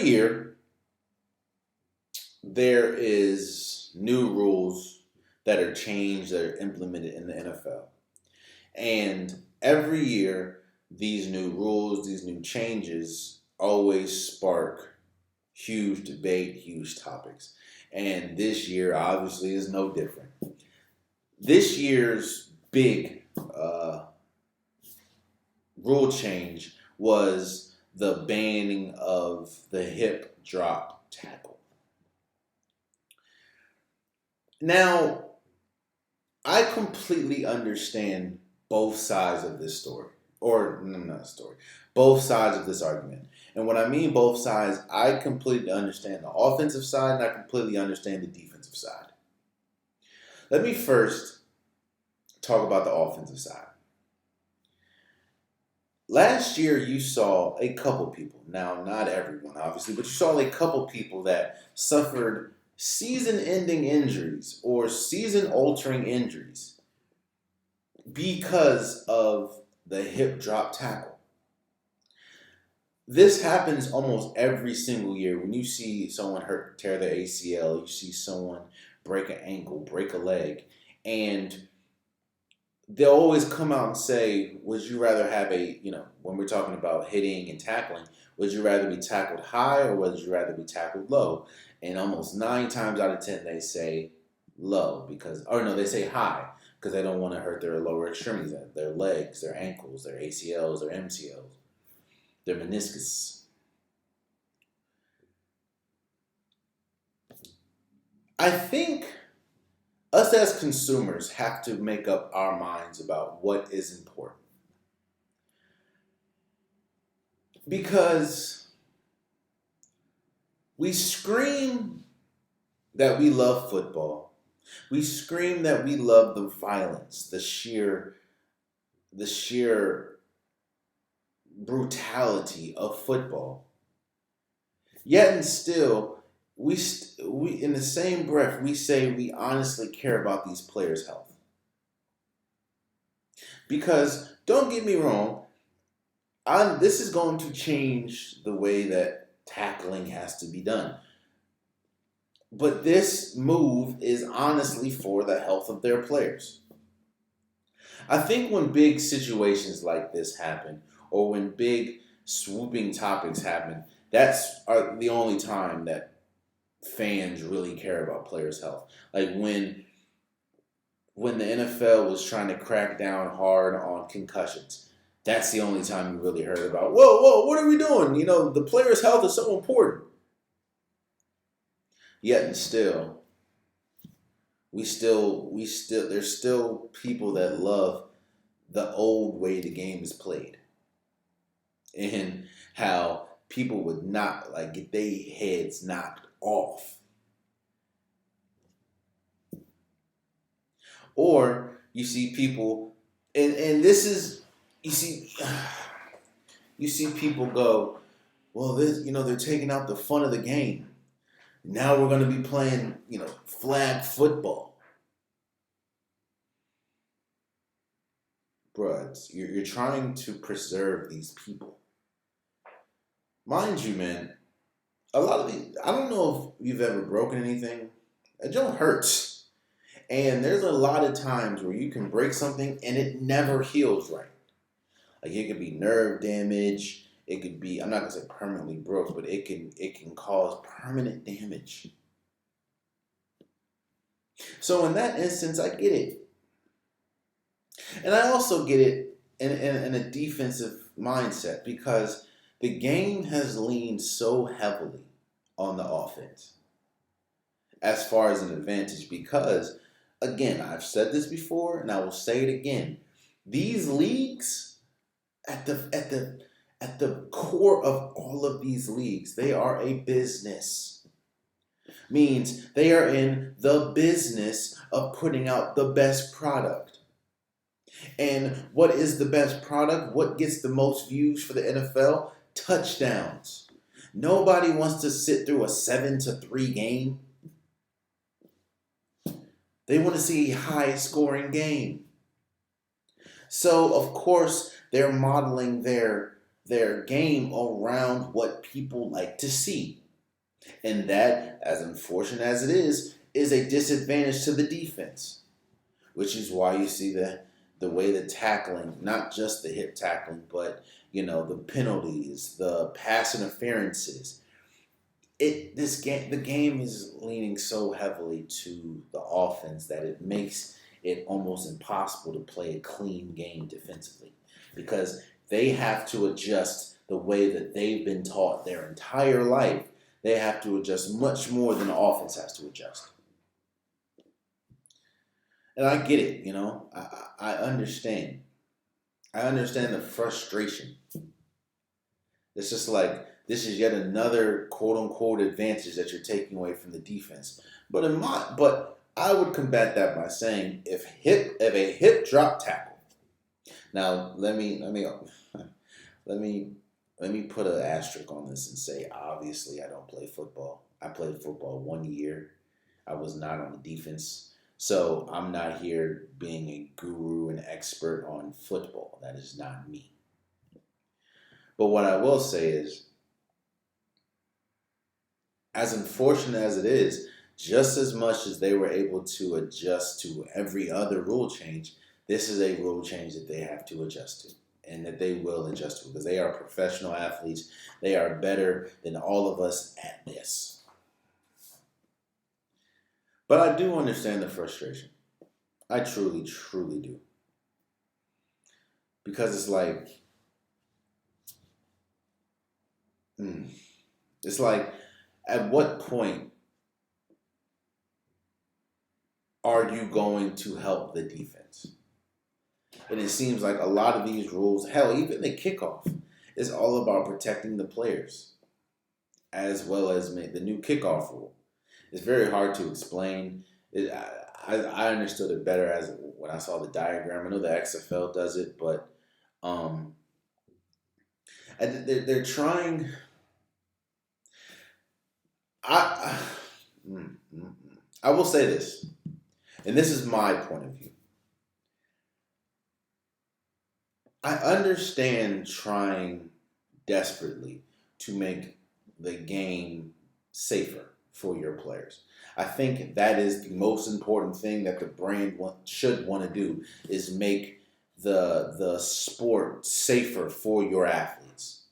every year there is new rules that are changed, that are implemented in the NFL. And every year, these new rules, these new changes always spark huge debate, huge topics. And this year, obviously, is no different. This year's big rule change was the banning of the hip drop tackle. Now, I completely understand both sides of this story. Or, no, not story. Both sides of this argument. And when I mean both sides, I completely understand the offensive side and I completely understand the defensive side. Let me first talk about the offensive side. Last year, you saw a couple people, now not everyone obviously, but you saw a couple people that suffered season-ending injuries or season-altering injuries because of the hip drop tackle. This happens almost every single year. When you see someone tear their ACL, you see someone break an ankle, break a leg, and they'll always come out and say, would you rather have when we're talking about hitting and tackling, would you rather be tackled high or would you rather be tackled low? And almost 9 times out of 10, they say low they say high because they don't want to hurt their lower extremities, their legs, their ankles, their ACLs, their MCLs, their meniscus. I think us as consumers have to make up our minds about what is important. Because we scream that we love football. We scream that we love the violence, the sheer brutality of football. Yet and still, we in the same breath, we say we honestly care about these players' health. Because, don't get me wrong, this is going to change the way that tackling has to be done. But this move is honestly for the health of their players. I think when big situations like this happen, or when big swooping topics happen, that's the only time that fans really care about players' health. Like when the NFL was trying to crack down hard on concussions. That's the only time you really heard about, whoa, what are we doing? The players' health is so important. Yet and still, there's still people that love the old way the game is played. And how people would not get their heads knocked off. Or you see people, and this is, you see people go, well, they're taking out the fun of the game. Now we're going to be playing, flag football. Bruh, you're trying to preserve these people. Mind you, man, a lot of these, I don't know if you've ever broken anything. It don't hurts. And there's a lot of times where you can break something and it never heals right. Like it could be nerve damage. It could be, I'm not going to say permanently broke, but it can cause permanent damage. So in that instance, I get it. And I also get it in a defensive mindset because the game has leaned so heavily on the offense as far as an advantage because, again, I've said this before and I will say it again. These leagues, at the core of all of these leagues, they are a business. Means they are in the business of putting out the best product. And what is the best product? What gets the most views for the NFL? Touchdowns. Nobody wants to sit through a 7-3 game. They want to see a high-scoring game. So, of course, they're modeling their their game around what people like to see. And that, as unfortunate as it is a disadvantage to the defense, which is why you see the way the tackling, not just the hip tackling, but the penalties, the pass interferences. The game is leaning so heavily to the offense that it makes it almost impossible to play a clean game defensively because they have to adjust the way that they've been taught their entire life. They have to adjust much more than the offense has to adjust. And I get it, I understand. I understand the frustration. It's just like this is yet another quote unquote advantage that you're taking away from the defense. But I would combat that by saying if a hip drop tackle. Now let me put an asterisk on this and say obviously I don't play football. I played football 1 year. I was not on the defense. So I'm not here being a guru and expert on football. That is not me. But what I will say is, as unfortunate as it is, just as much as they were able to adjust to every other rule change, this is a rule change that they have to adjust to and that they will adjust to because they are professional athletes. They are better than all of us at this. But I do understand the frustration. I truly, truly do. Because it's like, at what point are you going to help the defense? And it seems like a lot of these rules, hell, even the kickoff, is all about protecting the players, as well as the new kickoff rule. It's very hard to explain. I understood it better as when I saw the diagram. I know the XFL does it, but they're trying. I will say this, and this is my point of view. I understand trying desperately to make the game safer for your players. I think that is the most important thing that the brand should want to do is make the sport safer for your athletes.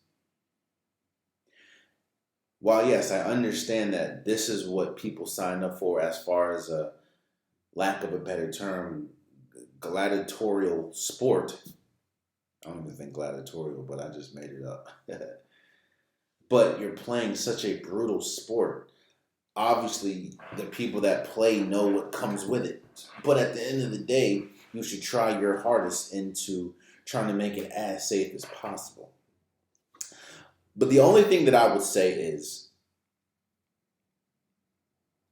While yes, I understand that this is what people sign up for as far as a lack of a better term, gladiatorial sport. I don't even think gladiatorial, but I just made it up. But you're playing such a brutal sport. Obviously, the people that play know what comes with it. But at the end of the day, you should try your hardest into trying to make it as safe as possible. But the only thing that I would say is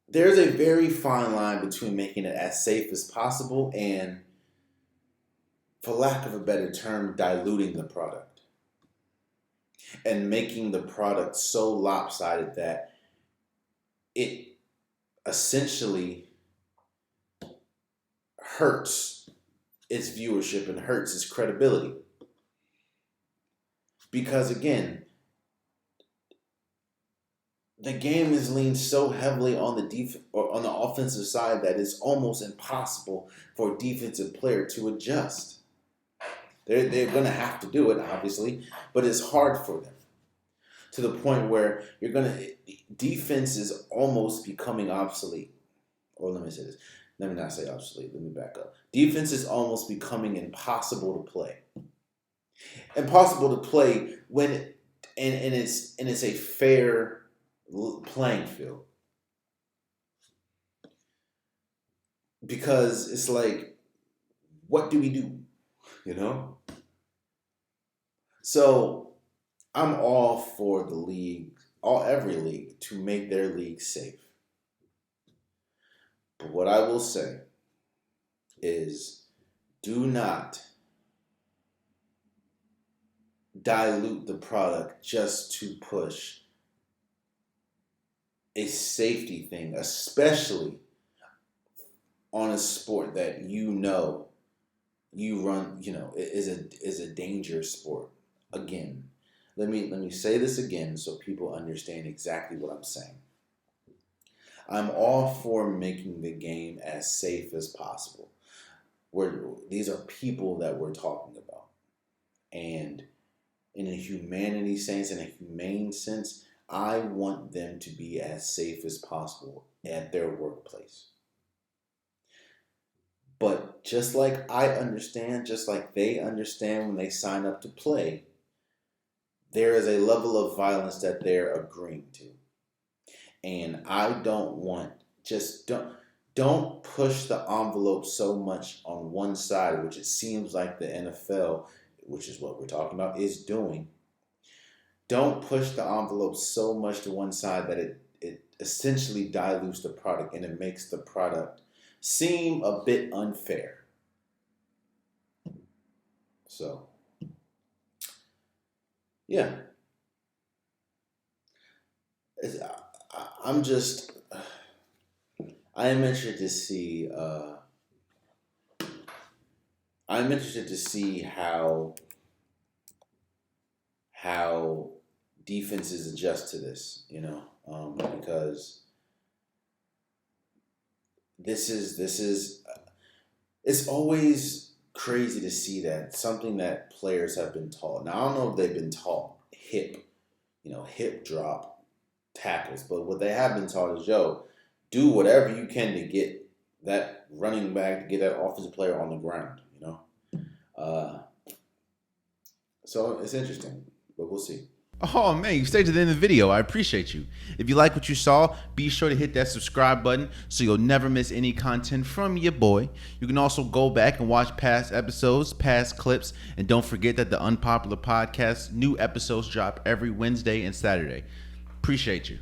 there's a very fine line between making it as safe as possible and, for lack of a better term, diluting the product and making the product so lopsided that it essentially hurts its viewership and hurts its credibility. Because again, the game is leaned so heavily on on the offensive side that it's almost impossible for a defensive player to adjust. They're going to have to do it, obviously, but it's hard for them to the point where defense is almost becoming obsolete. Or let me say this. Let me not say obsolete. Let me back up. Defense is almost becoming impossible to play. Impossible to play and it's a fair playing field. Because it's like, what do we do? So I'm all for the league, every league, to make their league safe. But what I will say is do not dilute the product just to push a safety thing, especially on a sport that you run, is a dangerous sport. Again, Let me say this again so people understand exactly what I'm saying. I'm all for making the game as safe as possible. These are people that we're talking about. And in a humanity sense, in a humane sense, I want them to be as safe as possible at their workplace. But just like I understand, just like they understand when they sign up to play, there is a level of violence that they're agreeing to. And I don't want, just don't push the envelope so much on one side, which it seems like the NFL, which is what we're talking about, is doing. Don't push the envelope so much to one side that it essentially dilutes the product and it makes the product seem a bit unfair. So, yeah. I'm just, I am interested to see, I'm interested to see how defenses adjust to this, because this is it's always crazy to see that something that players have been taught. Now I don't know if they've been taught hip drop tackles, but what they have been taught is, do whatever you can to get that running back, to get that offensive player on the ground, So it's interesting, but we'll see. Oh man, you stayed to the end of the video. I appreciate you. If you like what you saw, be sure to hit that subscribe button so you'll never miss any content from your boy. You can also go back and watch past episodes, past clips, and don't forget that the Unpopular Podcast new episodes drop every Wednesday and Saturday. Appreciate you.